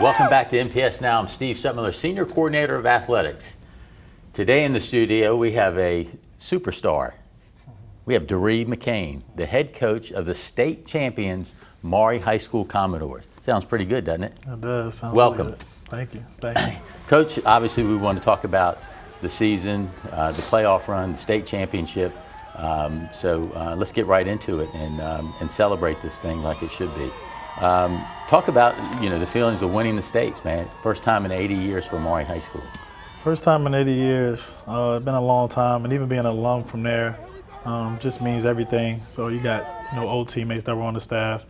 Welcome back to NPS Now. I'm Steve Sutmiller, Senior Coordinator of Athletics. Today in the studio we have a superstar. We have Doree McCain, the head coach of the state champions Maury High School Commodores. Sounds pretty good, doesn't it? It does. Welcome. Really good. Thank you. Thank you. Coach, obviously we want to talk about the season, the playoff run, the state championship. So let's get right into it and celebrate this thing like it should be. Talk about the feelings of winning the states, man. First time in 80 years for Maury High School. First time in 80 years. It's been a long time, and even being an alum from there just means everything. So you got old teammates that were on the staff.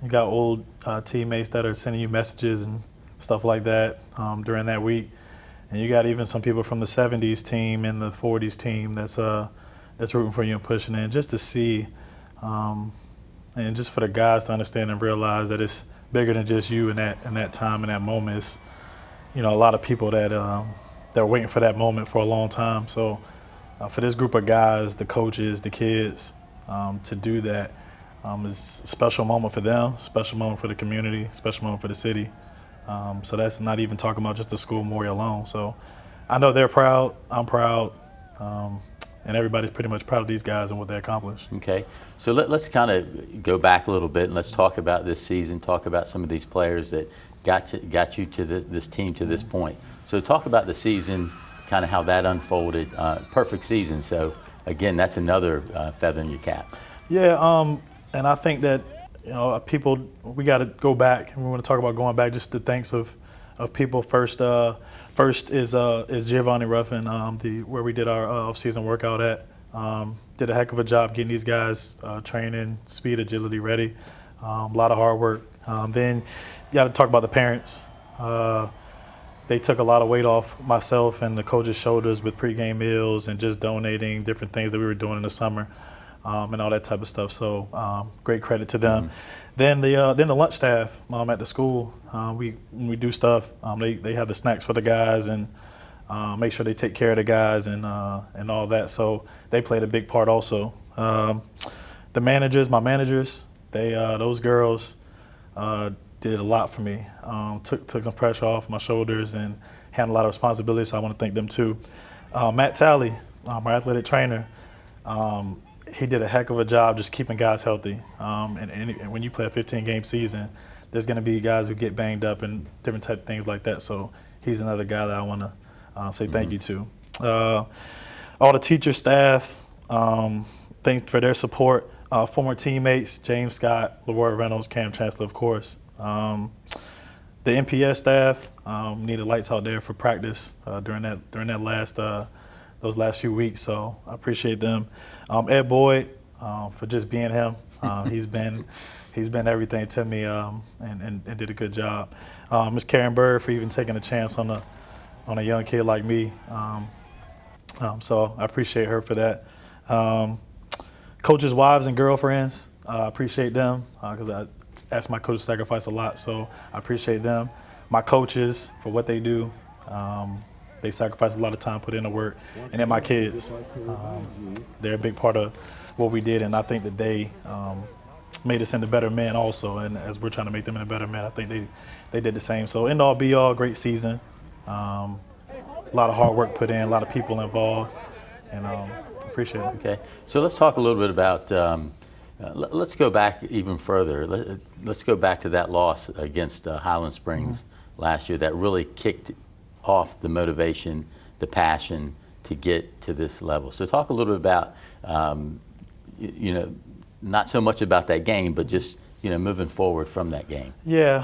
You got old teammates that are sending you messages and stuff like that during that week. And you got even some people from the 70s team and the 40s team that's rooting for you and pushing in, just to see and just for the guys to understand and realize that it's bigger than just you in that time and that moment. It's, a lot of people that they're waiting for that moment for a long time. So for this group of guys, the coaches, the kids, to do that is a special moment for them, special moment for the community, special moment for the city. So that's not even talking about just the school Maury alone. So I know they're proud, I'm proud, and everybody's pretty much proud of these guys and what they accomplished. Okay, so let's kind of go back a little bit and let's talk about this season, talk about some of these players that got you to this team to this point. So talk about the season, kind of how that unfolded. Perfect season, so again, that's another feather in your cap. Yeah, and I think that people, we got to go back, and we want to talk about going back. Just the thanks of people. First is Giovanni Ruffin, where we did our off-season workout at. Did a heck of a job getting these guys training, speed, agility ready. A lot of hard work. Then you got to talk about the parents. They took a lot of weight off myself and the coaches' shoulders with pregame meals and just donating different things that we were doing in the summer. And all that type of stuff. So great credit to them. Then the lunch staff at the school, when we do stuff, they have the snacks for the guys and make sure they take care of the guys and all that. So they played a big part also. The managers, my managers, those girls did a lot for me. Took some pressure off my shoulders and had a lot of responsibility. So I want to thank them too. Matt Talley, our athletic trainer. He did a heck of a job just keeping guys healthy. And when you play a 15-game season, there's going to be guys who get banged up and different type of things like that. So he's another guy that I want to say thank you to. All the teacher staff, thanks for their support. Former teammates, James Scott, Leroy Reynolds, Cam Chancellor, of course. The NPS staff needed lights out there for practice during that those last few weeks, so I appreciate them. Ed Boyd for just being him. He's been everything to me and did a good job. Miss Karen Bird for even taking a chance on a young kid like me. So I appreciate her for that. Coaches' wives and girlfriends, I appreciate them because I ask my coaches to sacrifice a lot, so I appreciate them. My coaches for what they do. They sacrifice a lot of time, put in the work. And then my kids, they're a big part of what we did, and I think that they made us into better men also. And as we're trying to make them into better men, I think they did the same. So end all be all, great season. A lot of hard work put in, a lot of people involved, and appreciate it. Okay, so let's talk a little bit about, let's go back even further. Let's go back to that loss against Highland Springs last year that really kicked off the motivation, the passion to get to this level. So talk a little bit about, not so much about that game, but just, moving forward from that game. Yeah,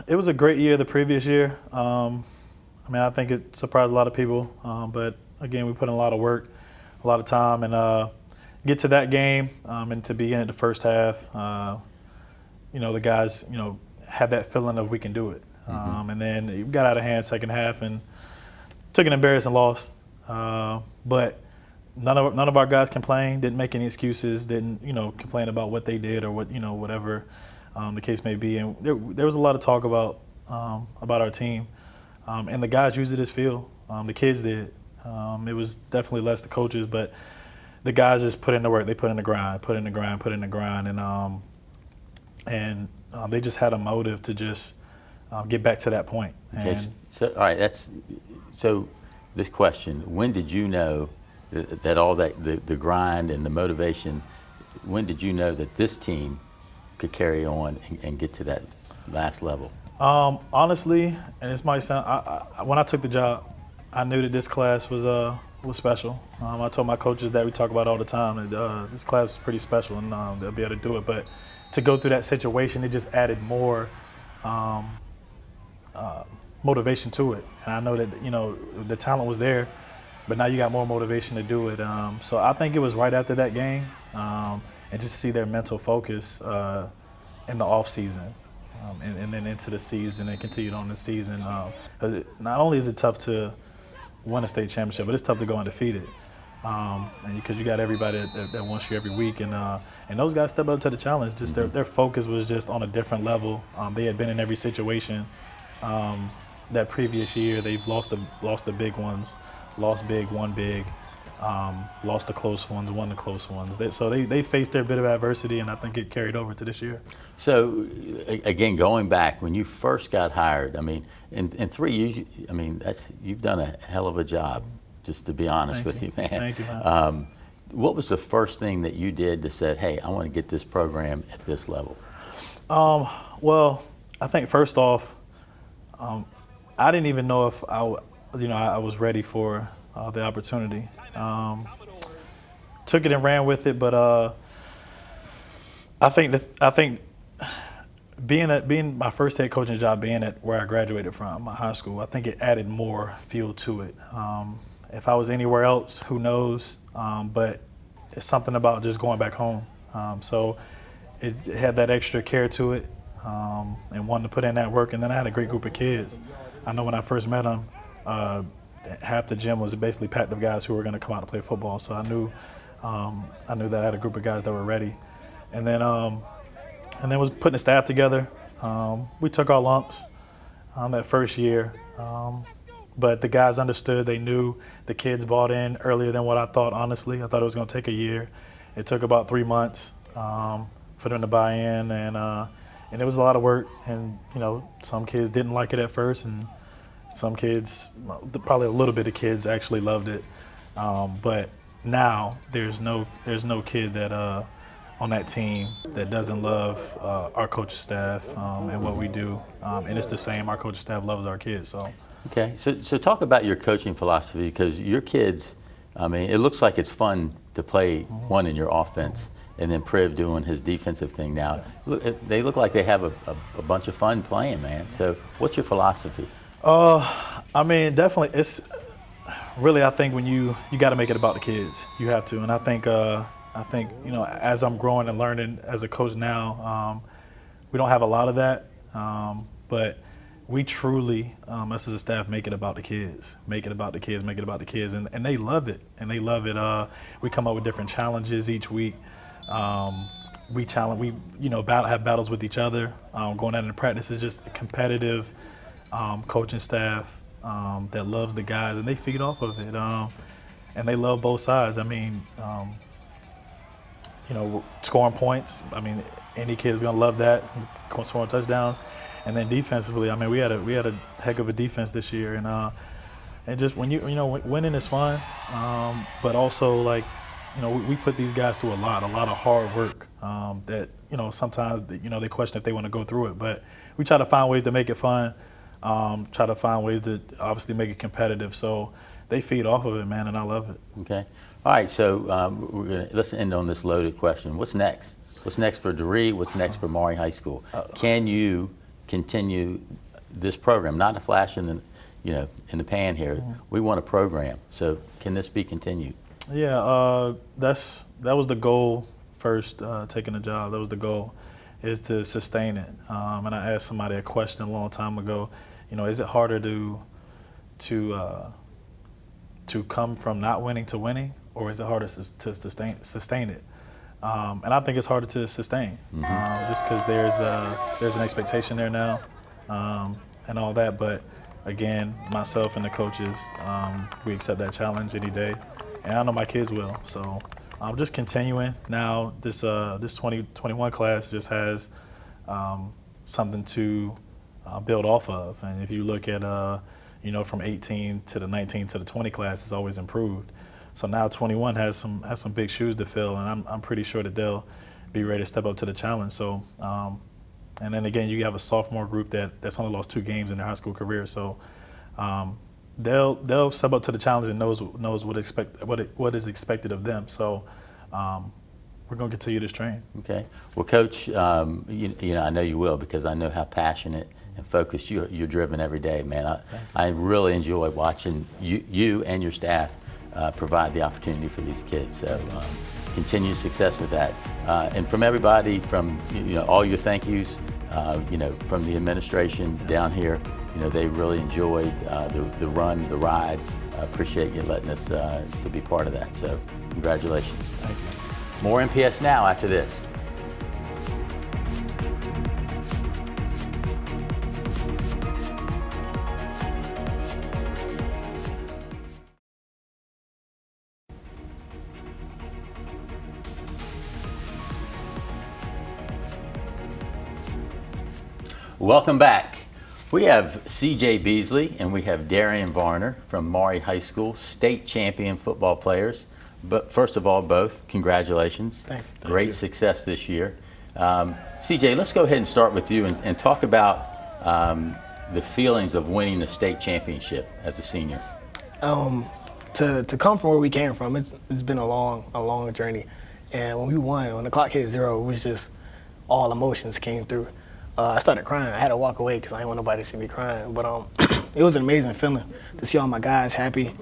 it was a great year the previous year. I think it surprised a lot of people, but again, we put in a lot of work, a lot of time, and get to that game and to be in it the first half, the guys, had that feeling of we can do it. And then it got out of hand second half and took an embarrassing loss. But none of our guys complained, didn't make any excuses, didn't complain about what they did or what whatever the case may be. And there was a lot of talk about our team, and the guys used it as fuel. The kids did. It was definitely less the coaches, but the guys just put in the work. They put in the grind, and they just had a motive to just get back to that point. Okay, And so all right, so this question: when did you know that all that the grind and the motivation? When did you know that this team could carry on and get to that last level? honestly, and this might sound, when I took the job, I knew that this class was special. I told my coaches that we talk about all the time, that this class is pretty special, and they'll be able to do it. But to go through that situation, it just added more motivation to it. And I know that the talent was there, but now you got more motivation to do it. So I think it was right after that game, and just see their mental focus in the off season. And then into the season and continued on the season. 'Cause not only is it tough to win a state championship, but it's tough to go undefeated. And because you got everybody that wants you every week, and those guys step up to the challenge. Just their focus was just on a different level. They had been in every situation that previous year. They've lost the big ones, lost big, won big. Lost the close ones, won the close ones. They faced their bit of adversity, and I think it carried over to this year. So, again, going back, when you first got hired, I mean, in 3 years, you've done a hell of a job, just to be honest with you, man. Thank you, man. What was the first thing that you did that said, hey, I want to get this program at this level? Well, I think first off, I didn't even know if I was ready for the opportunity. Took it and ran with it, but I think being my first head coaching job, being at where I graduated from, my high school, I think it added more fuel to it. If I was anywhere else, who knows? But it's something about just going back home. So it had that extra care to it, and wanting to put in that work. And then I had a great group of kids. I know when I first met them, half the gym was basically packed of guys who were going to come out to play football. So I knew that I had a group of guys that were ready, and then was putting the staff together. We took our lumps that first year, but the guys understood. They knew. The kids bought in earlier than what I thought. Honestly, I thought it was going to take a year. It took about 3 months for them to buy in, and it was a lot of work. And some kids didn't like it at first, and some kids, probably a little bit of kids, actually loved it. But now there's no kid that on that team that doesn't love our coaching staff and what we do. And it's the same. Our coaching staff loves our kids. So. Okay, so talk about your coaching philosophy, because your kids, it looks like it's fun to play one in your offense, and then Priv doing his defensive thing now. They look like they have a bunch of fun playing, man. So what's your philosophy? Definitely. It's really, I think when you got to make it about the kids. You have to, and I think as I'm growing and learning as a coach now, we don't have a lot of that, but we truly, us as a staff, make it about the kids, make it about the kids, and they love it, We come up with different challenges each week. We have battles with each other. Going out into practice is just a competitive. Coaching staff that loves the guys, and they feed off of it, and they love both sides. Scoring points. Any kid's gonna love that, scoring touchdowns, and then defensively. We had a heck of a defense this year, and just when winning is fun, but also we put these guys through a lot of hard work. That sometimes they question if they want to go through it, but we try to find ways to make it fun. Try to find ways to obviously make it competitive. So they feed off of it, man, and I love it. Okay. All right, so let's end on this loaded question. What's next? What's next for DeRee? What's next for Maury High School? Can you continue this program? Not a flash in the pan here. We want a program. So can this be continued? Yeah, that was the goal first, taking the job. That was the goal, is to sustain it. And I asked somebody a question a long time ago, is it harder to come from not winning to winning, or is it harder to sustain it? And I think it's harder to sustain, just because there's an expectation there now, and all that. But again, myself and the coaches, we accept that challenge any day, and I know my kids will. So I'm just continuing. Now this 2021 class just has something to build off of. And if you look at from 18 to the 19 to the 20 class, it's always improved. So now 21 has some big shoes to fill, and I'm pretty sure that they'll be ready to step up to the challenge. So, and then again, you have a sophomore group that's only lost 2 games in their high school career. So, they'll step up to the challenge and knows what is expected of them. So, we're going to continue this train. Okay. Well, Coach, I know you will, because I know how passionate and focused you're driven every day, man. I really enjoy watching you and your staff provide the opportunity for these kids. So continued success with that. And from everybody, from all your thank yous, from the administration down here, they really enjoyed the run, the ride. I appreciate you letting us to be part of that. So congratulations. Thank you. More NPS now after this. Welcome back. We have CJ Beasley and we have Darian Varner from Maury High School, state champion football players. But first of all, both, congratulations. Thank you. Great success this year. CJ, let's go ahead and start with you and talk about the feelings of winning a state championship as a senior. To come from where we came from, it's been a long journey. And when we won, when the clock hit 0, it was just all emotions came through. I started crying. I had to walk away because I didn't want nobody to see me crying. But it was an amazing feeling to see all my guys happy,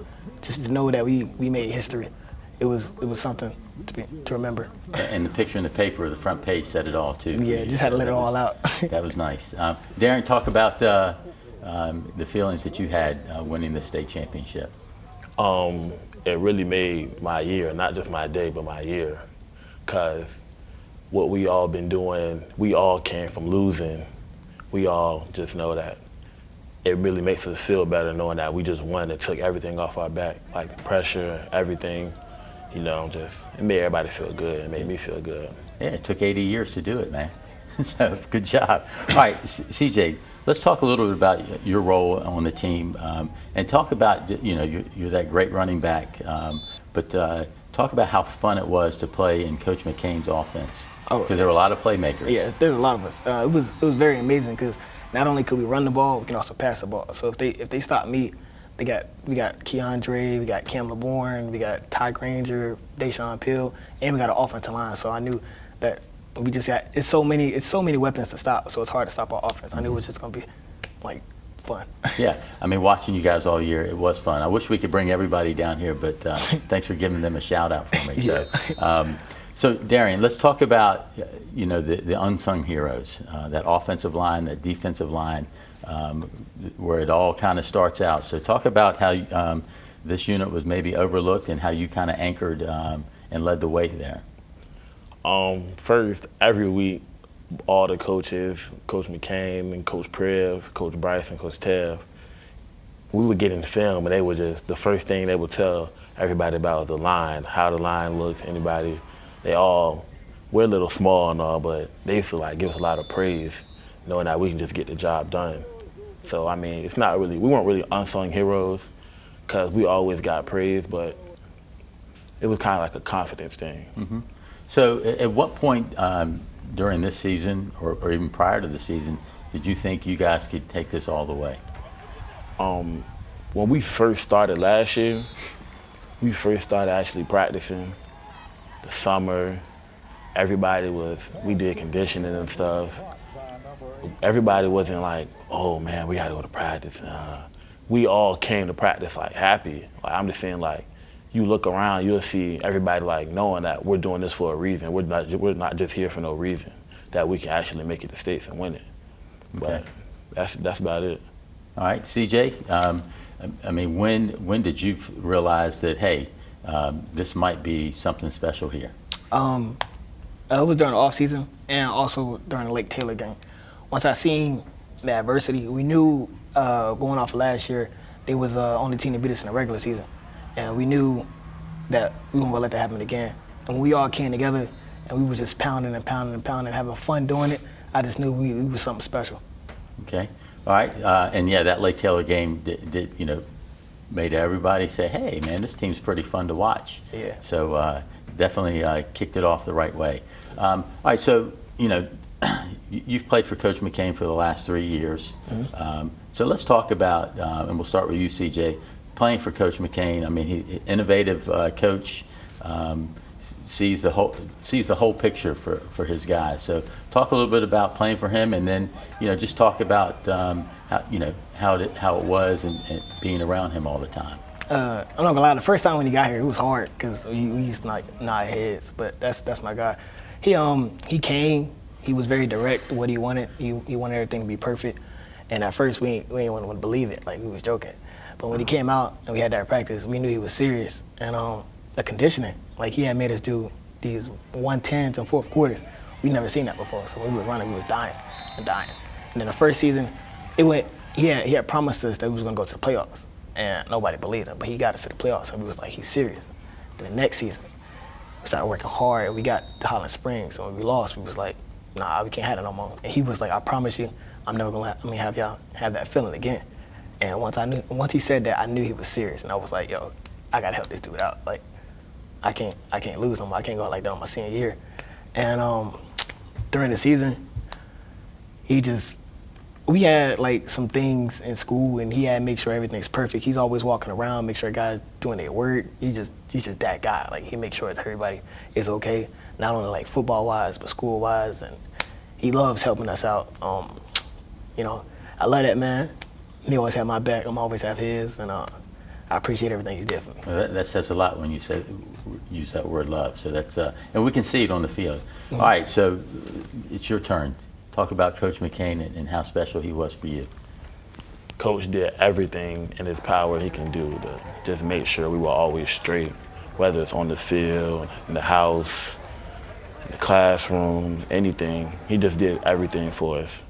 just to know that we made history. It was something to remember. And the picture in the paper, the front page said it all too. Yeah, just had to let it all out. That was nice. Darren, talk about the feelings that you had winning the state championship. It really made my year, not just my day, but my year. Because what we all been doing, we all came from losing. We all just know that it really makes us feel better knowing that we just won and took everything off our back, like the pressure, everything. It made everybody feel good. It made me feel good. Yeah, it took 80 years to do it, man. So good job. All right, CJ, let's talk a little bit about your role on the team and talk about, you're that great running back, but talk about how fun it was to play in Coach McCain's offense, because there were a lot of playmakers. Yeah, there's a lot of us. It was very amazing because not only could we run the ball, we can also pass the ball. So if they stop me, we got Keandre, we got Cam LeBourne, we got Ty Granger, Deshaun Peele, and we got an offensive line. So I knew that we just got it's so many weapons to stop. So it's hard to stop our offense. I knew it was just gonna be fun. Yeah, I mean, watching you guys all year, it was fun. I wish we could bring everybody down here, but thanks for giving them a shout out for me. So Darian, let's talk about the unsung heroes, that offensive line, that defensive line, where it all kind of starts out. So talk about how this unit was maybe overlooked and how you kind of anchored and led the way there. First, every week, all the coaches, Coach McCain and Coach Prev, Coach Bryce and Coach Tev, we would get in film and they would just, the first thing they would tell everybody about the line, how the line looks, anybody. We're a little small and all, but they used to give us a lot of praise, knowing that we can just get the job done. So, I mean, we weren't really unsung heroes because we always got praise, but it was kind of like a confidence thing. Mm-hmm. So at what point during this season or even prior to the season did you think you guys could take this all the way? When we first started last year, we first started actually practicing the summer. We did conditioning and stuff. Everybody wasn't like, oh man, we gotta go to practice. We all came to practice happy. I'm just saying you look around, you'll see everybody knowing that we're doing this for a reason. We're not just here for no reason. That we can actually make it to states and win it. Okay. But that's about it. All right, CJ. I mean, when did you realize that this might be something special here? It was during the off season and also during the Lake Taylor game. Once I seen the adversity, we knew going off of last year, they was the only team to beat us in the regular season. And we knew that we weren't gonna let that happen again. And when we all came together and we were just pounding and pounding and pounding, having fun doing it, I just knew we was something special. Okay. All right, and yeah, that Lake Taylor game did made everybody say, "Hey, man, this team's pretty fun to watch." Yeah. So definitely kicked it off the right way. All right, so you've played for Coach McCain for the last 3 years. So let's talk about, and we'll start with you, CJ, playing for Coach McCain. I mean, he innovative coach, sees the whole picture for his guys. So talk a little bit about playing for him, and then just talk about how it was and being around him all the time. I'm not gonna lie. The first time when he got here, it was hard because we used to like nod heads. But that's my guy. He came. He was very direct. What he wanted. He wanted everything to be perfect. And at first we didn't want to believe it. Like we was joking. But when he came out and we had that practice, we knew he was serious. And the conditioning, like he had made us do these 110s and fourth quarters. We never seen that before. So when we were running, we was dying and dying. And then the first season, he had promised us that we was gonna go to the playoffs. And nobody believed him, but he got us to the playoffs, and we was like, he's serious. Then the next season, we started working hard. We got to Holland Springs, so when we lost, we was like, nah, we can't have it no more. And he was like, I promise you, I'm never gonna have y'all have that feeling again. And once he said that, I knew he was serious, and I was like, yo, I gotta help this dude out. Like, I can't lose no more. I can't go out like that on my senior year. And during the season, we had like some things in school, and he had to make sure everything's perfect. He's always walking around, make sure guys doing their work. He's just that guy. Like he makes sure that everybody is okay, not only like football wise, but school wise, and he loves helping us out. I love that man. He always had my back. I'm always have his, and I appreciate everything he did for me. Well, that says a lot when you use that word love. So that's and we can see it on the field. All right, so it's your turn. Talk about Coach McCain and how special he was for you. Coach did everything in his power he can do to just make sure we were always straight, whether it's on the field, in the house, in the classroom, anything. He just did everything for us.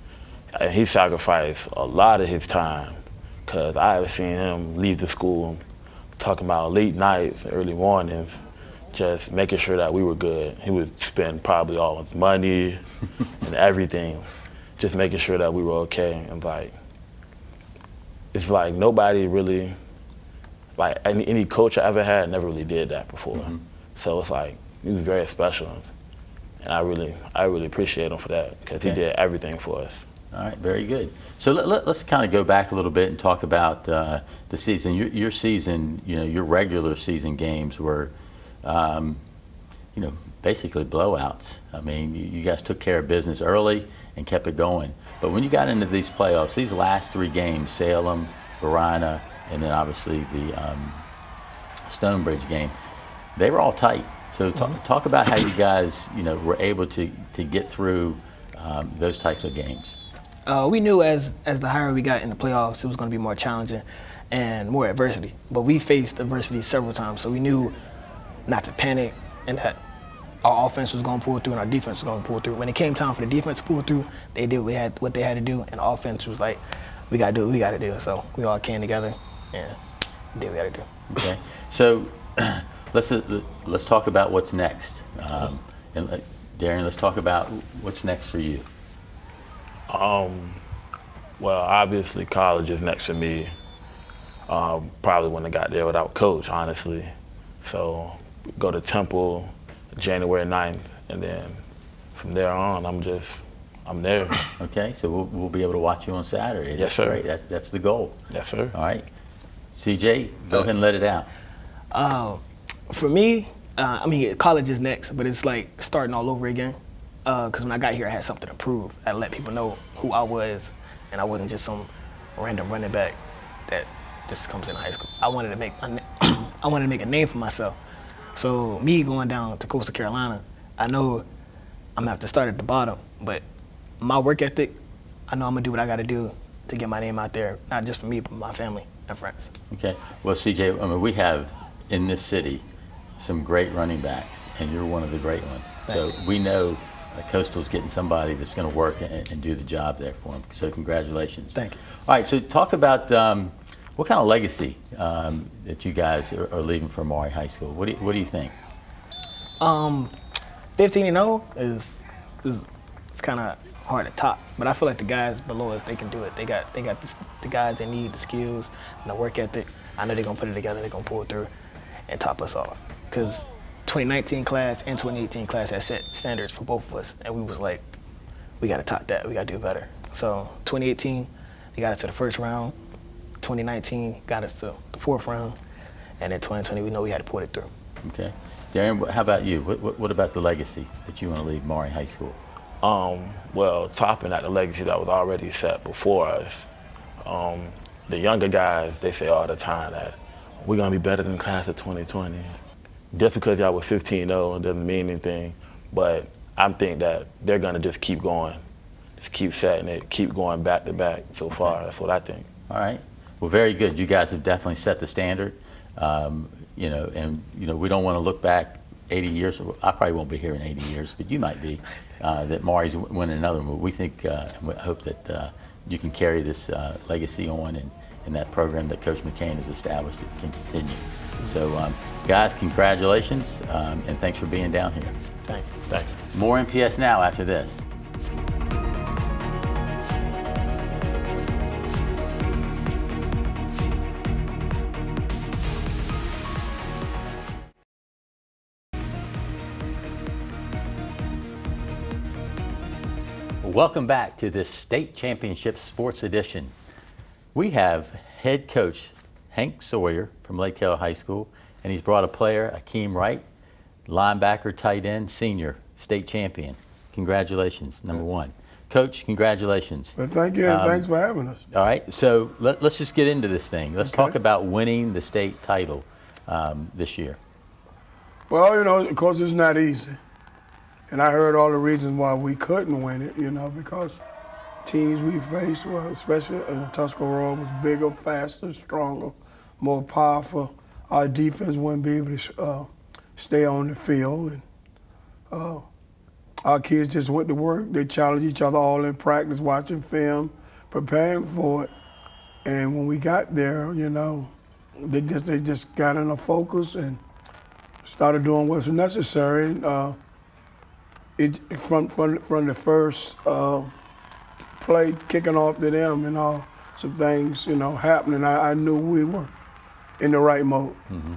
And he sacrificed a lot of his time, because I have seen him leave the school talking about late nights, early mornings, just making sure that we were good. He would spend probably all his money and everything, just making sure that we were okay. And it's like nobody really, like any coach I ever had never really did that before. So it's like, he was very special. And I really appreciate him for that, because he did everything for us. All right, very good. So let's kind of go back a little bit and talk about the season. Your season, your regular season games were, basically blowouts. I mean, you guys took care of business early and kept it going. But when you got into these playoffs, these last 3 games, Salem, Varina, and then obviously the Stonebridge game, they were all tight. So talk about how you guys, were able to get through those types of games. We knew as the higher we got in the playoffs, it was going to be more challenging and more adversity. But we faced adversity several times, so we knew not to panic and that our offense was going to pull through and our defense was going to pull through. When it came time for the defense to pull through, they did what they had to do, and the offense was like, we got to do what we got to do. So we all came together and did what we got to do. Okay, so let's talk about what's next. And Darian, let's talk about what's next for you. Well, obviously college is next for me. Probably wouldn't have got there without Coach, honestly. So go to Temple January 9th, and then from there on, I'm there. Okay, so we'll be able to watch you on Saturday. Yes, sir. Great. That's the goal. Yes, sir. All right. CJ, go ahead and let it out. For me, college is next, but it's like starting all over again. Because when I got here, I had something to prove. I let people know who I was, and I wasn't just some random running back that just comes in high school. I wanted to make a name for myself. So me going down to Coastal Carolina, I know I'm gonna have to start at the bottom, but my work ethic, I know I'm gonna do what I gotta do to get my name out there, not just for me, but my family and friends. Okay. Well, CJ, we have in this city some great running backs, and you're one of the great ones. So we know Coastal's getting somebody that's going to work and do the job there for them. So congratulations. Thank you. All right, so talk about what kind of legacy that you guys are leaving for Maury High School. What do you think? 15-0 is kind of hard to top. But I feel like the guys below us, they can do it. They got the guys they need, the skills and the work ethic. I know they're gonna put it together. They're gonna pull it through and top us off. Because 2019 class and 2018 class had set standards for both of us, and we was like, we gotta top that. We gotta do better. So 2018, they got us to the first round. 2019 got us to the fourth round, and in 2020, we know we had to pull it through. Okay. Darren, how about you? What about the legacy that you want to leave Maury High School? Well, topping out the legacy that was already set before us. The younger guys, they say all the time that we're gonna be better than the class of 2020. Just because y'all were 15-0 doesn't mean anything, but I think that they're gonna just keep going, just keep setting it, keep going back to back so far. That's what I think. All right. Well, very good. You guys have definitely set the standard. You know, and you know, we don't want to look back 80 years. I probably won't be here in 80 years, but you might be. That Maury's winning another one. We think and we hope that you can carry this legacy on, and that program that Coach McCain has established it can continue. So, guys, congratulations, and thanks for being down here. Thank you. Thank you. More NPS now after this. Welcome back to this state championship sports edition. We have head coach Hank Sawyer from Lake Taylor High School, and he's brought a player, Akeem Wright, linebacker, tight end, senior, state champion. Congratulations, number one. Coach, congratulations. Well, thank you, and thanks for having us. All right, so let's just get into this thing. Let's talk about winning the state title this year. Well, you know, of course, it's not easy. And I heard all the reasons why we couldn't win it, you know, because teams we faced, well, especially in Tuscarora, was bigger, faster, stronger, more powerful. Our defense wouldn't be able to stay on the field. And our kids just went to work. They challenged each other all in practice, watching film, preparing for it. And when we got there, you know, they just got in a focus and started doing what's necessary. From the first play kicking off to them and all, some things, you know, happening, I knew we were in the right mode. Mm-hmm.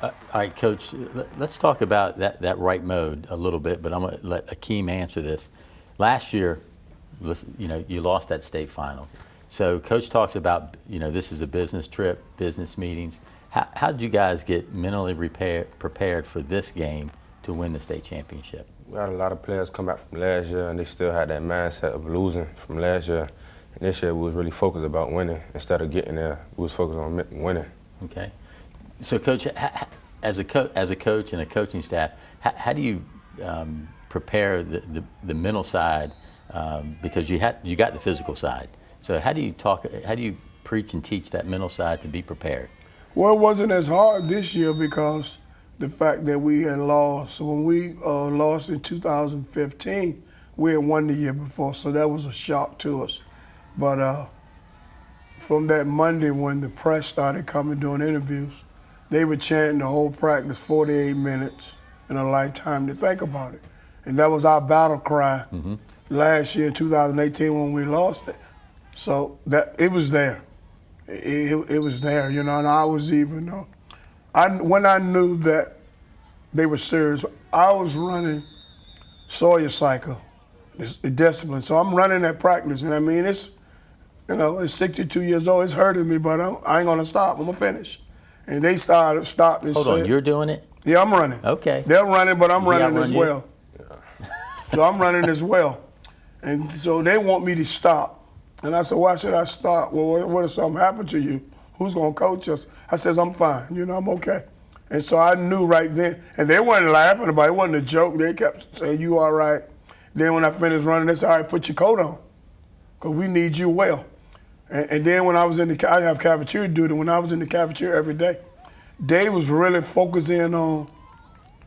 All right, Coach, let's talk about that right mode a little bit, but I'm going to let Akeem answer this. Last year, you know, you lost that state final. So Coach talks about, you know, this is a business trip, business meetings. How did you guys get mentally prepared for this game to win the state championship? We had a lot of players come back from last year, and they still had that mindset of losing from last year. And this year, we was really focused about winning. Instead of getting there, we was focused on winning. Okay. So, Coach, as a coach and a coaching staff, how do you prepare the mental side? Because you got the physical side. So, how do you preach and teach that mental side to be prepared? Well, it wasn't as hard this year because the fact that we had lost. So when we lost in 2015, we had won the year before, so that was a shock to us. But from that Monday when the press started coming doing interviews, they were chanting the whole practice, 48 minutes in a lifetime to think about it. And that was our battle cry last year in 2018 when we lost it. So that it was there. It was there, you know, and I was even, when I knew that they were serious, I was running Sawyer cycle, it's discipline. So I'm running that practice, and I mean, it's 62 years old, it's hurting me, but I ain't gonna stop, I'm gonna finish. And they stopped and Hold on, you're doing it? Yeah, I'm running. Okay. They're running, but I'm running as you? well. So I'm running as well. And so they want me to stop. And I said, why should I stop? Well, what if something happened to you? Who's gonna coach us? I says, I'm fine, I'm okay. And so I knew right then, and they weren't laughing about it, it wasn't a joke. They kept saying, you all right? Then when I finished running, they said, all right, put your coat on, because we need you well. And then when I was I have cafeteria duty, when I was in the cafeteria every day, Dave was really focusing on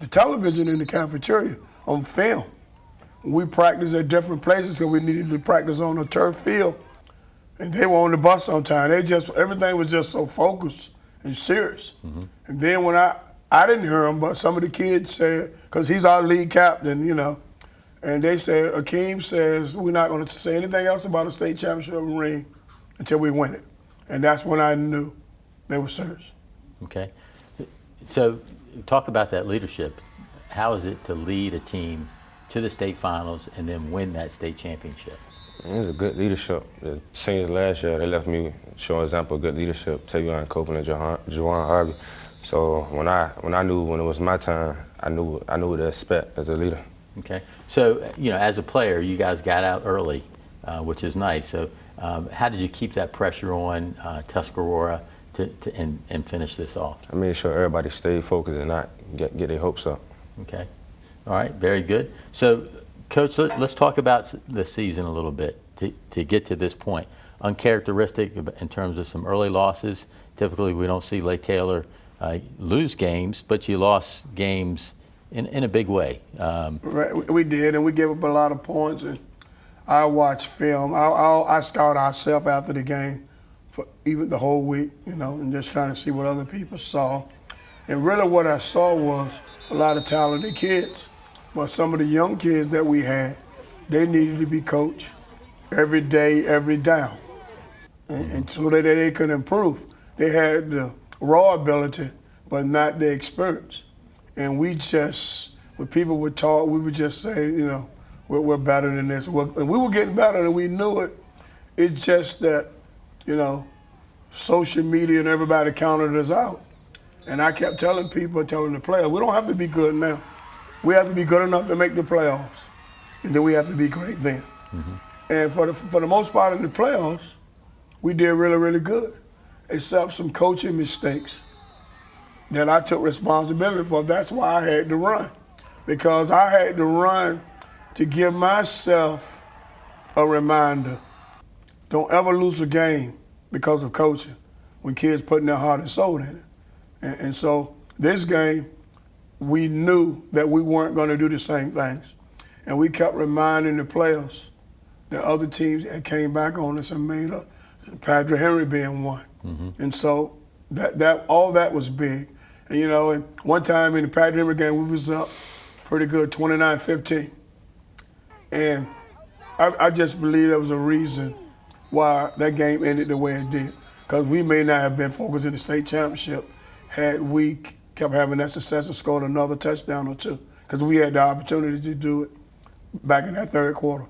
the television in the cafeteria, on film. We practiced at different places, so we needed to practice on a turf field. And they were on the bus sometime. Everything was just so focused and serious. And then when I didn't hear him, but some of the kids said, because he's our lead captain, And they said, Akeem says, we're not going to say anything else about a state championship ring until we win it. And that's when I knew they were serious. Okay. So talk about that leadership. How is it to lead a team to the state finals and then win that state championship? It was a good leadership. The seniors last year, they left me show an example of good leadership, Tavion Copeland and Juwan Harvey. So when I knew when it was my time, I knew what to expect as a leader. Okay. So, as a player, you guys got out early, which is nice. So how did you keep that pressure on Tuscarora and finish this off? I made sure everybody stayed focused and not get their hopes up. Okay. All right. Very good. So, Coach, let's talk about the season a little bit to get to this point. Uncharacteristic in terms of some early losses. Typically, we don't see Lake Taylor lose games, but you lost games in a big way. Right, we did, and we gave up a lot of points. And I watched film. I scout ourselves after the game for even the whole week, and just trying to see what other people saw. And really what I saw was a lot of talented kids. But some of the young kids that we had, they needed to be coached every day, every down. And so that they could improve. They had the raw ability, but not the experience. And we just, when people would talk, we would just say, we're better than this. And we were getting better and we knew it. It's just that, social media and everybody counted us out. And I kept telling the players, we don't have to be good now. We have to be good enough to make the playoffs. And then we have to be great then. Mm-hmm. And for the most part in the playoffs, we did really, really good, except some coaching mistakes that I took responsibility for. That's why I had to run, because I had to run to give myself a reminder. Don't ever lose a game because of coaching when kids putting their heart and soul in it. And so this game, we knew that we weren't going to do the same things. And we kept reminding the players that other teams that came back on us and made up, Patrick Henry being one. Mm-hmm. And so that all that was big. And, and one time in the Patrick Henry game, we was up pretty good, 29-15. And I just believe there was a reason why that game ended the way it did. Because we may not have been focused in the state championship had we kept having that success and scored another touchdown or two. Because we had the opportunity to do it back in that third quarter.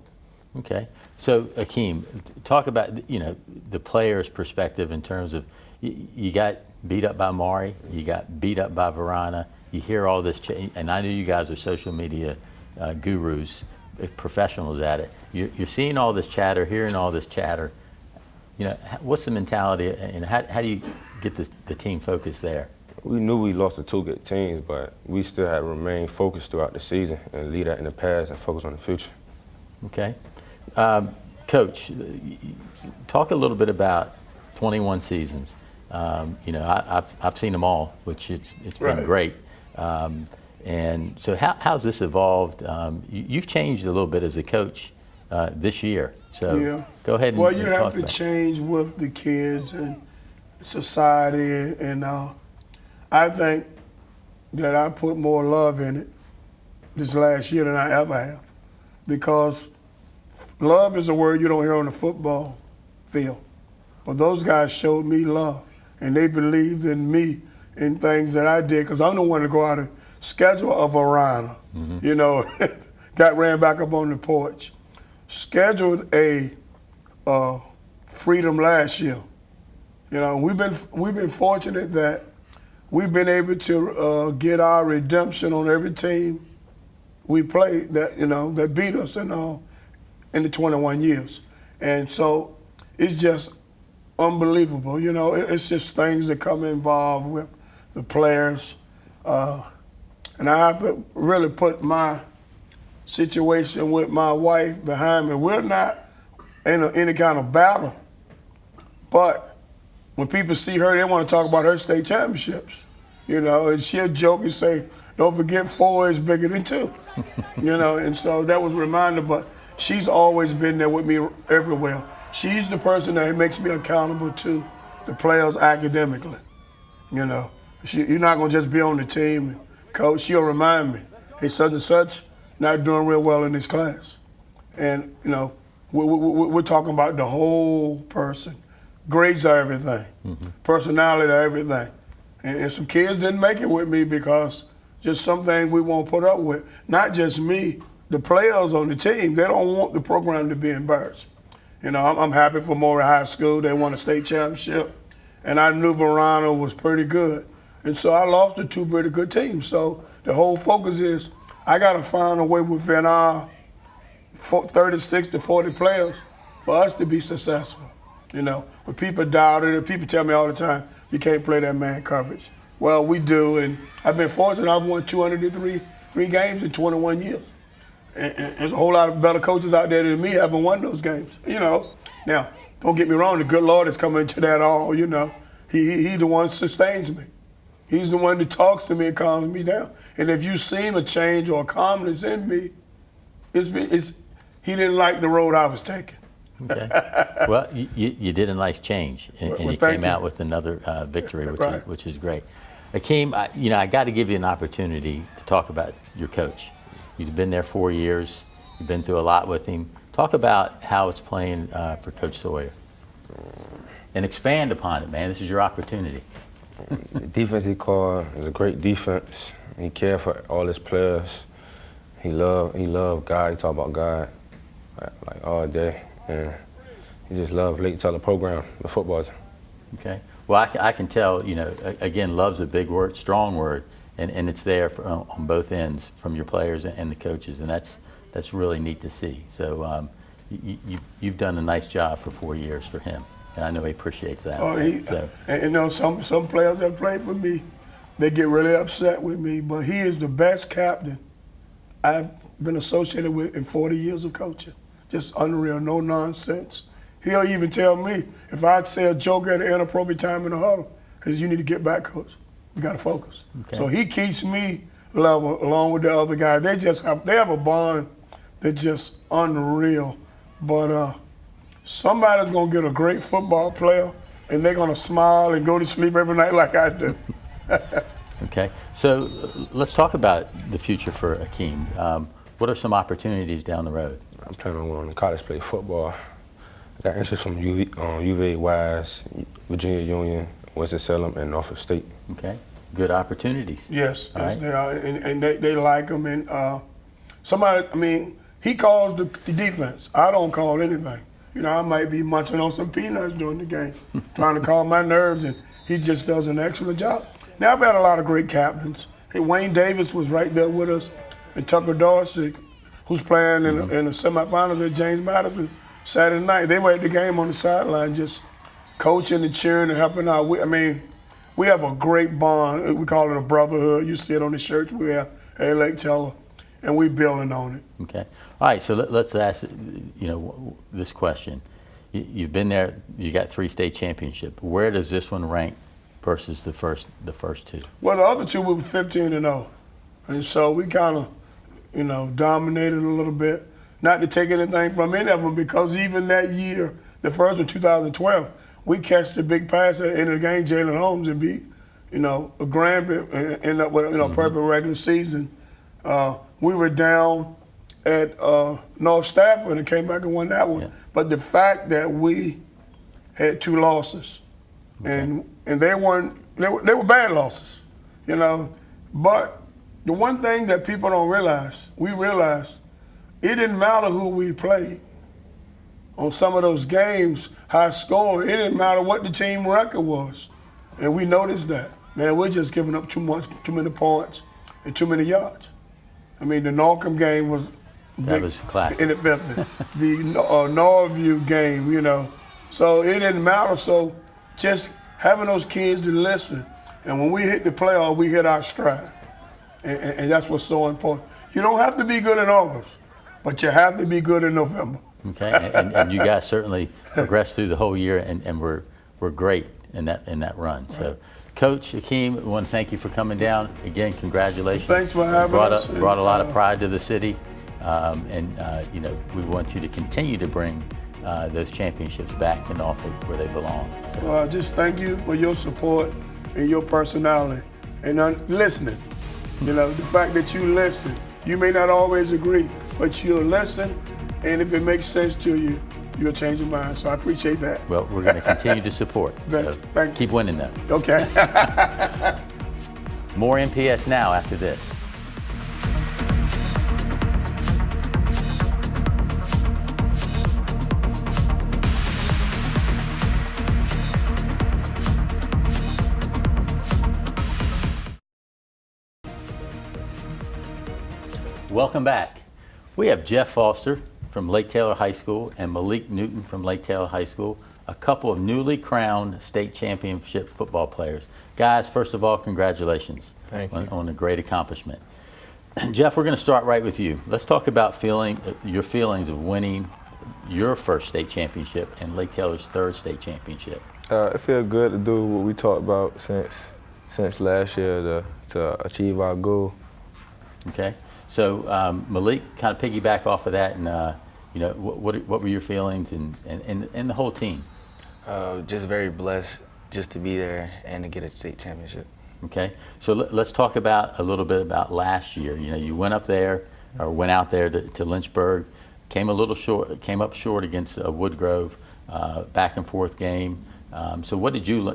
Okay. So, Akeem, talk about, the player's perspective in terms of you got beat up by Maury, you got beat up by Verona, you hear all this, and I know you guys are social media gurus, professionals at it. You're seeing all this chatter, hearing all this chatter. What's the mentality, and how do you get the team focused there? We knew we lost to two good teams, but we still had to remain focused throughout the season and leave that in the past and focus on the future. Okay. Coach, talk a little bit about 21 seasons. I've seen them all, which it's been great. And so how's this evolved? You've changed a little bit as a coach this year. So go ahead and Well, you and have talk to about change with the kids and society. And I think that I put more love in it this last year than I ever have. Because love is a word you don't hear on the football field. But those guys showed me love. And they believed in me in things that I did, because I'm the one to go out and schedule a Verona. Mm-hmm. Got ran back up on the porch. Scheduled a Freedom last year. We've been fortunate that we've been able to get our redemption on every team we played that beat us in the 21 years. And so it's just unbelievable. It's just things that come involved with the players. And I have to really put my situation with my wife behind me. We're not in any kind of battle, but when people see her, they want to talk about her state championships. And she'll joke and say, don't forget 4 is bigger than 2. And so that was a reminder, but she's always been there with me everywhere. She's the person that makes me accountable to the players academically. You're not going to just be on the team and coach. She'll remind me, hey, such and such, not doing real well in this class. And, you know, we're talking about the whole person. Grades are everything. Personality are everything. And some kids didn't make it with me because just some things we won't put up with. Not just me, the players on the team, they don't want the program to be embarrassed. You know, I'm happy for Maury High School. They won a state championship. And I knew Verona was pretty good. And so I lost to two pretty good teams. So the whole focus is I got to find a way within our 36 to 40 players for us to be successful. You know, when people doubted it, people tell me all the time, you can't play that man coverage. Well, we do, and I've been fortunate. I've won 203 games in 21 years. And there's a whole lot of better coaches out there than me haven't won those games, you know. Now, don't get me wrong, the good Lord is coming into that all, you know. He the one who sustains me. He's the one that talks to me and calms me down. And if you've seen a change or a calmness in me, he didn't like the road I was taking. Okay. Well, you did a nice change, and you came out with another victory, which is great. Akeem, I got to give you an opportunity to talk about your coach. You've been there 4 years. You've been through a lot with him. Talk about how it's playing for Coach Sawyer. And expand upon it, man. This is your opportunity. The defense he called is a great defense. He cared for all his players. He loved God. He talked about God like all day. And he just loved Lake Teller program, the football team. Okay. Well, I can tell, again, love's a big word, strong word, and it's there on both ends from your players and the coaches, and that's really neat to see. So you've done a nice job for 4 years for him, and I know he appreciates that. And some players that played for me, they get really upset with me, but he is the best captain I've been associated with in 40 years of coaching. Just unreal, no nonsense. He'll even tell me, if I'd say a joke at an inappropriate time in the huddle, he says, you need to get back, coach. We got to focus. Okay. So he keeps me level along with the other guys. They have a bond that's just unreal. But somebody's going to get a great football player, and they're going to smile and go to sleep every night like I do. Okay. So let's talk about the future for Akeem. What are some opportunities down the road? I'm planning on going to college to play football. I got interest from UVA Wise, Virginia Union, Winston-Salem, and Norfolk State. Okay, good opportunities. Yes, they are, and they like them. And he calls the defense. I don't call anything. I might be munching on some peanuts during the game, trying to calm my nerves, and he just does an excellent job. Now, I've had a lot of great captains. Hey, Wayne Davis was right there with us, and Tucker Dorsey, who's playing in the semifinals at James Madison Saturday night. They were at the game on the sideline just coaching and cheering and helping out. We have a great bond. We call it a brotherhood. You see it on the shirts we have at Lake Teller, and we're building on it. Okay. All right, so let's ask this question. You've been there. You got 3 state championships. Where does this one rank versus the first two? Well, the other two we were 15-0, and so we kind of dominated a little bit. Not to take anything from any of them, because even that year, the first one, 2012, we catch the big pass at the end of the game, Jalen Holmes, and beat, a Granby, and end up with, perfect regular season. We were down at North Stafford and came back and won that one. Yeah. But the fact that we had 2 losses, and they were bad losses, But the one thing that people don't realize, we realized, it didn't matter who we played. On some of those games, high scoring, it didn't matter what the team record was. And we noticed that. Man, we're just giving up too many points and too many yards. The Norcom game was that was classic. In the 50th. The Norview game, So it didn't matter. So just having those kids to listen. And when we hit the playoff, we hit our stride. And that's what's so important. You don't have to be good in August, but you have to be good in November. Okay, and you guys certainly progressed through the whole year, and we're great in that run. Right. So, Coach Akeem, we want to thank you for coming down. Again, congratulations. Thanks for having us. Brought a lot of pride to the city, and we want you to continue to bring those championships back in Norfolk where they belong. So. Well, just thank you for your support and your personality and listening. The fact that you listen You may not always agree, but you'll listen, and if it makes sense to you, you'll change your mind. So I appreciate that. Well, we're going to continue to support. So Thank you. keep winning though. Okay. More NPS now after this. Welcome back. We have Jeff Foster from Lake Taylor High School and Malik Newton from Lake Taylor High School, a couple of newly crowned state championship football players. Guys, first of all, congratulations on a great accomplishment. Jeff, we're going to start right with you. Let's talk about your feelings of winning your first state championship and Lake Taylor's third state championship. It feels good to do what we talked about since last year to achieve our goal. Okay. So Malik, kind of piggyback off of that, and what were your feelings and the whole team? Just very blessed just to be there and to get a state championship. Okay. So let's talk a little bit about last year. You went out there to Lynchburg, came up short against Woodgrove, back and forth game. So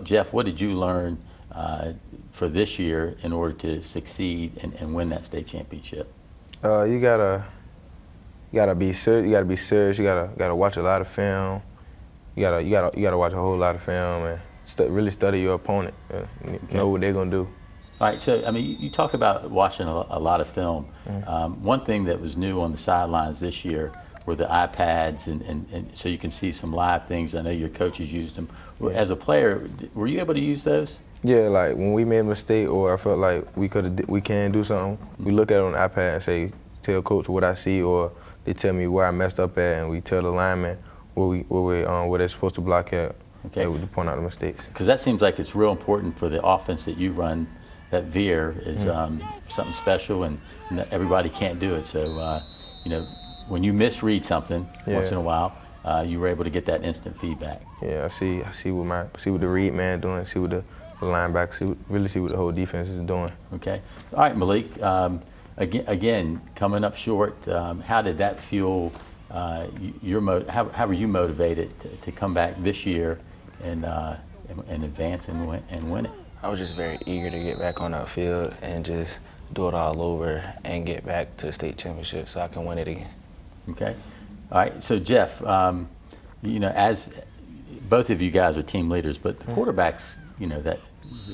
Jeff, what did you learn for this year in order to succeed and win that state championship? You gotta be serious. You gotta be serious. You gotta watch a lot of film. You gotta watch a whole lot of film and really study your opponent. Know what they're gonna do. All right. So you talk about watching a lot of film. One thing that was new on the sidelines this year were the iPads, and so you can see some live things. I know your coaches used them. As a player, were you able to use those? Yeah, like when we made a mistake or I felt like we can do something, we look at it on the iPad and say, tell coach what I see, or they tell me where I messed up at, and we tell the lineman where they're supposed to block at. Okay. To point out the mistakes. Because that seems like it's real important for the offense that you run. That veer is something special, and everybody can't do it. So when you misread something once in a while, you were able to get that instant feedback. Yeah, I see what the read man doing, see what the linebacker, really see what the whole defense is doing. Okay. All right, Malik. Again, coming up short. How did that fuel how were you motivated to come back this year and advance and win it? I was just very eager to get back on that field and just do it all over and get back to the state championship so I can win it again. Okay. All right. So Jeff, as both of you guys are team leaders, but the quarterback's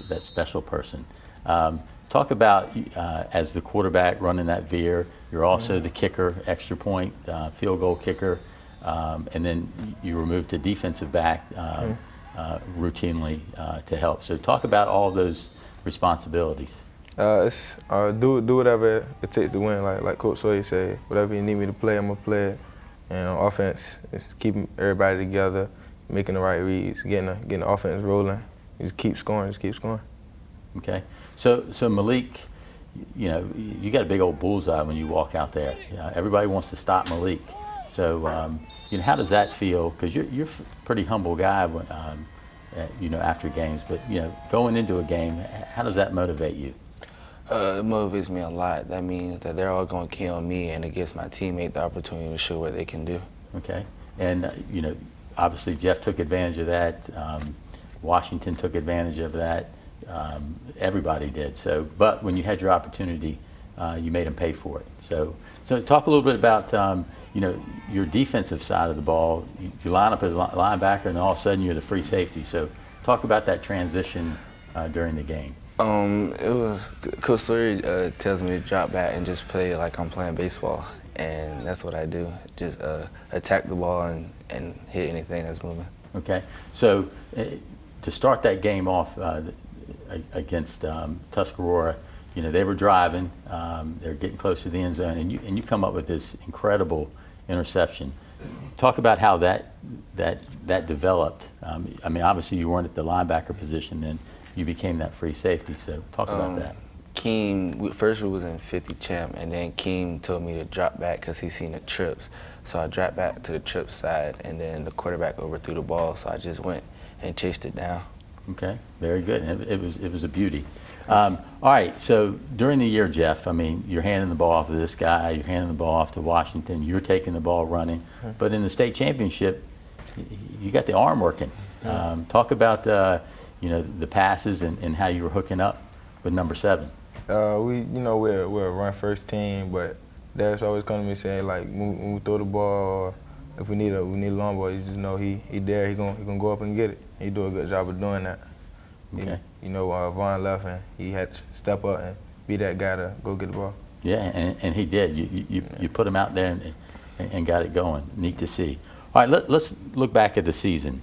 that special person. Talk about as the quarterback running that veer. You're also the kicker, extra point, field goal kicker, and then you were moved to defensive back routinely to help. So talk about all those responsibilities. It's do whatever it takes to win. Like Coach Sawyer said, whatever you need me to play, I'm gonna play it. And on offense, it's keeping everybody together, making the right reads, getting the offense rolling. Just keep scoring. Okay. So Malik, you got a big old bullseye when you walk out there. Everybody wants to stop Malik. So how does that feel? Because you're a pretty humble guy when, after games. But going into a game, how does that motivate you? It motivates me a lot. That means that they're all going to key on me, and it gives my teammate the opportunity to show what they can do. Okay. And obviously Jeff took advantage of that. Washington took advantage of that. Everybody did. So, but when you had your opportunity, you made them pay for it. So talk a little bit about your defensive side of the ball. You line up as a linebacker, and all of a sudden you're the free safety. So talk about that transition during the game. It was Coach Sawyer tells me to drop back and just play like I'm playing baseball, and that's what I do. Just attack the ball and hit anything that's moving. Okay. So to start that game off against Tuscarora, they were driving, they're getting close to the end zone, and you come up with this incredible interception. Talk about how that developed. Obviously you weren't at the linebacker position then. You became that free safety. So talk about that. Keem, first we was in 50 champ, and then Keem told me to drop back because he seen the trips. So I dropped back to the trip side, and then the quarterback overthrew the ball, so I just went and chased it down. Okay, very good. And it was a beauty. All right, so during the year, Jeff, I mean, you're handing the ball off to this guy, you're handing the ball off to Washington, you're taking the ball running, but in the state championship, you got the arm working. Talk about the passes and how you were hooking up with number 7. We're a run first team, but Dad's always coming to me saying like when we throw the ball, or if we need a long ball, you just know he there, he gonna go up and get it. He do a good job of doing that. Okay. Vaughn left and he had to step up and be that guy to go get the ball. Yeah, and he did. You put him out there and got it going. Neat to see. All right, let's look back at the season.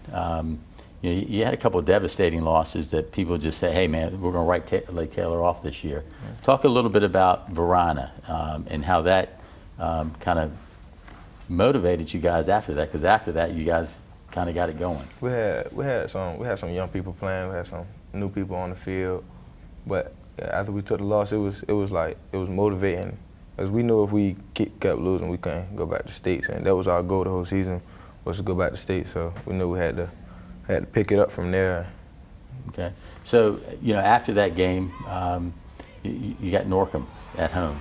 You had a couple of devastating losses that people just say, hey, man, we're going to Lake Taylor off this year. Talk a little bit about Verona and how that kind of motivated you guys after that, because after that, you guys kind of got it going. We had some young people playing. We had some new people on the field, but after we took the loss, it was motivating, as we knew if we kept losing, we couldn't go back to states, and that was our goal the whole season, was to go back to states. So we knew we had to pick it up from there. Okay, so after that game, you got Norfolk at home,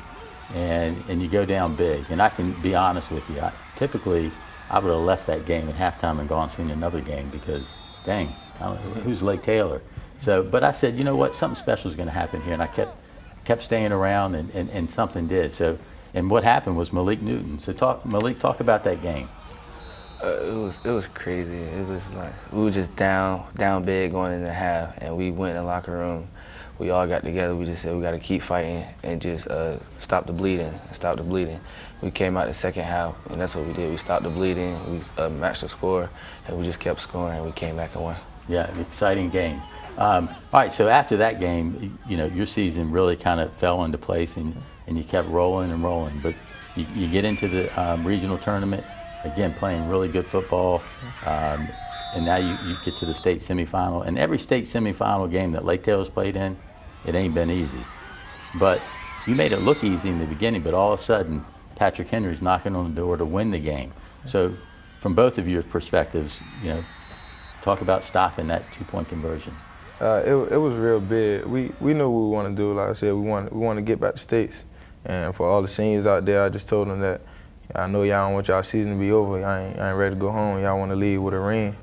and you go down big. And I can be honest with you, typically I would have left that game at halftime and gone and seen another game because, dang, who's Lake Taylor? So, but I said, you know what, something special is going to happen here, and I kept staying around, and something did. So, and what happened was Malik Newton. So, Malik, talk about that game. It was crazy. It was like we were just down big going into half, and we went in the locker room. We all got together. We just said we got to keep fighting and just stop the bleeding. We came out the second half, and that's what we did. We stopped the bleeding. We matched the score, and we just kept scoring. And we came back and won. Yeah, exciting game. All right, so after that game, your season really kind of fell into place, and you kept rolling and rolling. But you get into the regional tournament, again, playing really good football, and now you get to the state semifinal. And every state semifinal game that Lake Taylor's played in, it ain't been easy. But you made it look easy in the beginning, but all of a sudden, Patrick Henry's knocking on the door to win the game. So from both of your perspectives, talk about stopping that 2-point conversion. It was real big. We knew what we want to do. Like I said, we want to get back to states. And for all the seniors out there, I just told them that I know y'all don't want y'all season to be over. I ain't ready to go home. Y'all want to leave with a ring.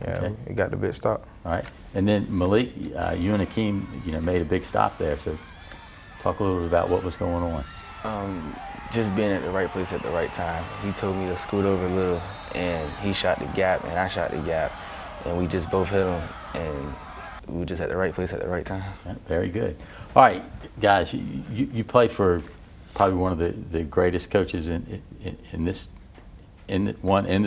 Yeah, okay. We got the big stop. All right. And then Malik, you and Akeem, made a big stop there. So talk a little bit about what was going on. Just being at the right place at the right time. He told me to scoot over a little, and he shot the gap, and I shot the gap, and we just both hit him, and we were just at the right place at the right time. Yeah, very good. All right, guys, you play for probably one of the greatest coaches in the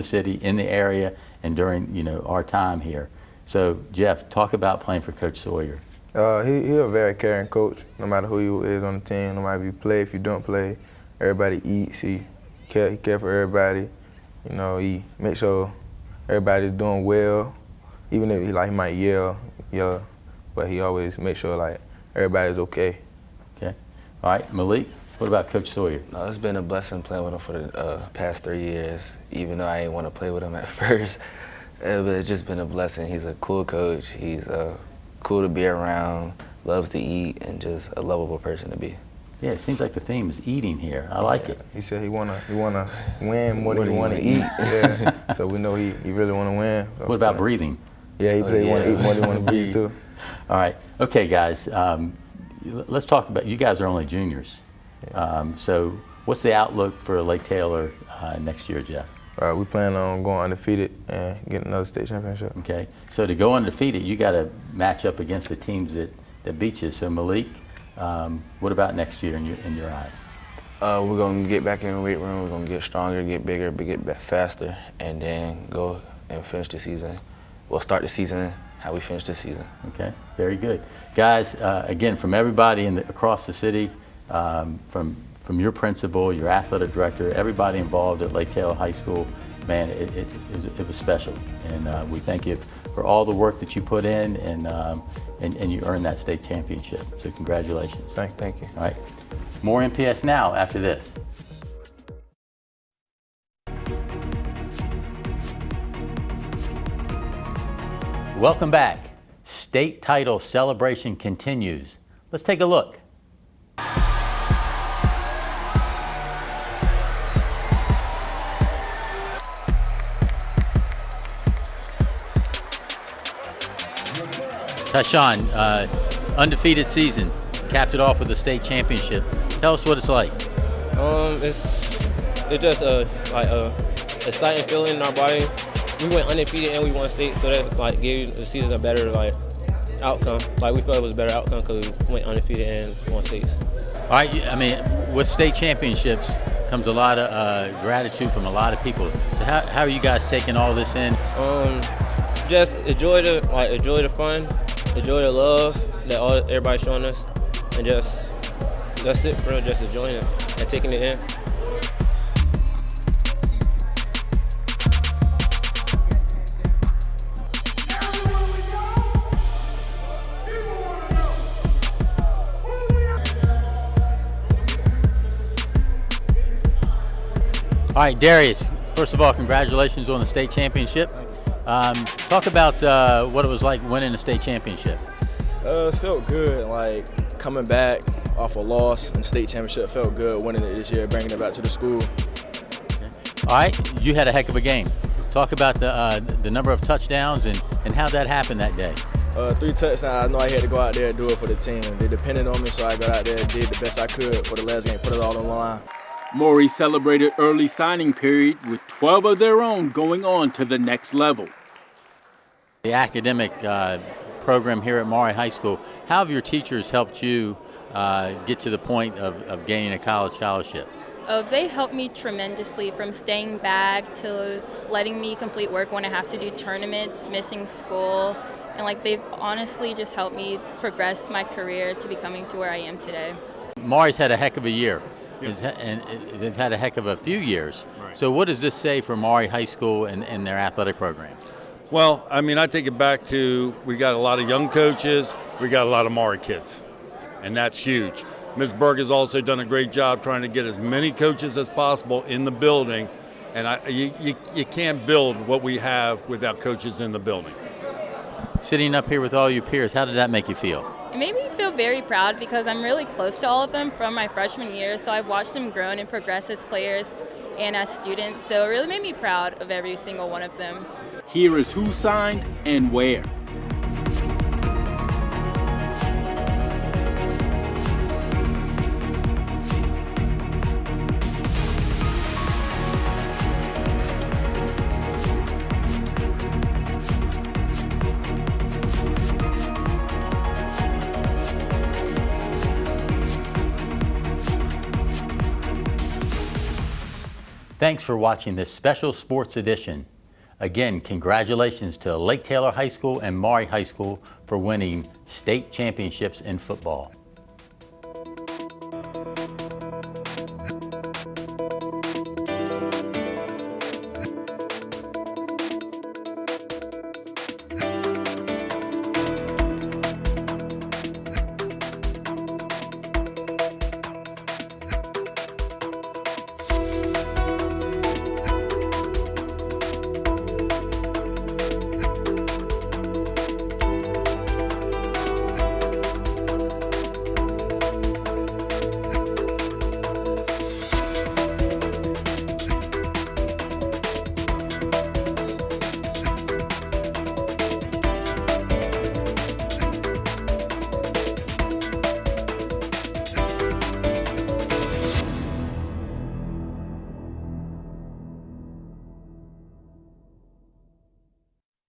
city, in the area, and during our time here. So Jeff, talk about playing for Coach Sawyer. He a very caring coach. No matter who you is on the team, no matter if you play, if you don't play, everybody eats. He care for everybody. He make sure everybody's doing well. Even if he might yell, but he always make sure everybody's okay. Okay. All right, Malik, what about Coach Sawyer? No, it's been a blessing playing with him for the past 3 years, even though I didn't want to play with him at first. But it's just been a blessing. He's a cool coach. He's cool to be around, loves to eat, and just a lovable person to be. Yeah, it seems like the theme is eating here. I like it. He said he wanna win more than he wanna eat. Yeah. So we know he really wanna win. So what about breathing? Yeah, he wanna eat more than he wanna breathe too. All right. Okay, guys. Let's talk about, you guys are only juniors. So what's the outlook for Lake Taylor next year, Jeff? We plan on going undefeated and getting another state championship. Okay. So to go undefeated, you got to match up against the teams that beat you. So Malik, what about next year in your eyes? We're going to get back in the weight room. We're going to get stronger, get bigger, get back faster, and then go and finish the season. We'll start the season how we finish this season. Okay, very good. Guys, again, from everybody across the city, from your principal, your athletic director, everybody involved at Lake Taylor High School, man, it was special. And we thank you for all the work that you put in, and you earned that state championship. So congratulations. Thank you. All right. More NPS now after this. Welcome back. state title celebration continues. Let's take a look. Tyshawn, undefeated season, capped it off with a state championship. Tell us what it's like. It's just a exciting feeling in our body. We went undefeated and we won state, so that like gave the season a better outcome. Like we felt it was a better outcome because we went undefeated and won states. All right, I mean, with state championships comes a lot of gratitude from a lot of people. So how are you guys taking all this in? Just enjoy the fun, enjoy the love that everybody's showing us, and that's it for real, just enjoying it and taking it in. All right, Darius, first of all, congratulations on the state championship. Talk about what it was like winning the state championship. It felt good, like coming back off a loss in the state championship felt good, winning it this year, bringing it back to the school. All right, you had a heck of a game. Talk about the number of touchdowns and how that happened that day. 3 touchdowns, I know I had to go out there and do it for the team. They depended on me, so I got out there and did the best I could for the last game, put it all on the line. Maury celebrated early signing period with 12 of their own going on to the next level. The academic program here at Maury High School, how have your teachers helped you get to the point of gaining a college scholarship? Oh, they helped me tremendously, from staying back to letting me complete work when I have to do tournaments, missing school, and they've honestly just helped me progress my career to becoming to where I am today. Maury's had a heck of a year. Yes. And they've had a heck of a few years. Right. So what does this say for Maury High School and their athletic program? Well, I mean, I take it back to we got a lot of young coaches, we got a lot of Maury kids, and that's huge. Ms. Berg has also done a great job trying to get as many coaches as possible in the building, and you can't build what we have without coaches in the building. Sitting up here with all your peers, how did that make you feel? It made me feel very proud because I'm really close to all of them from my freshman year, so I've watched them grow and progress as players and as students, so it really made me proud of every single one of them. Here is who signed and where. Thanks for watching this special sports edition. Again, congratulations to Lake Taylor High School and Maury High School for winning state championships in football.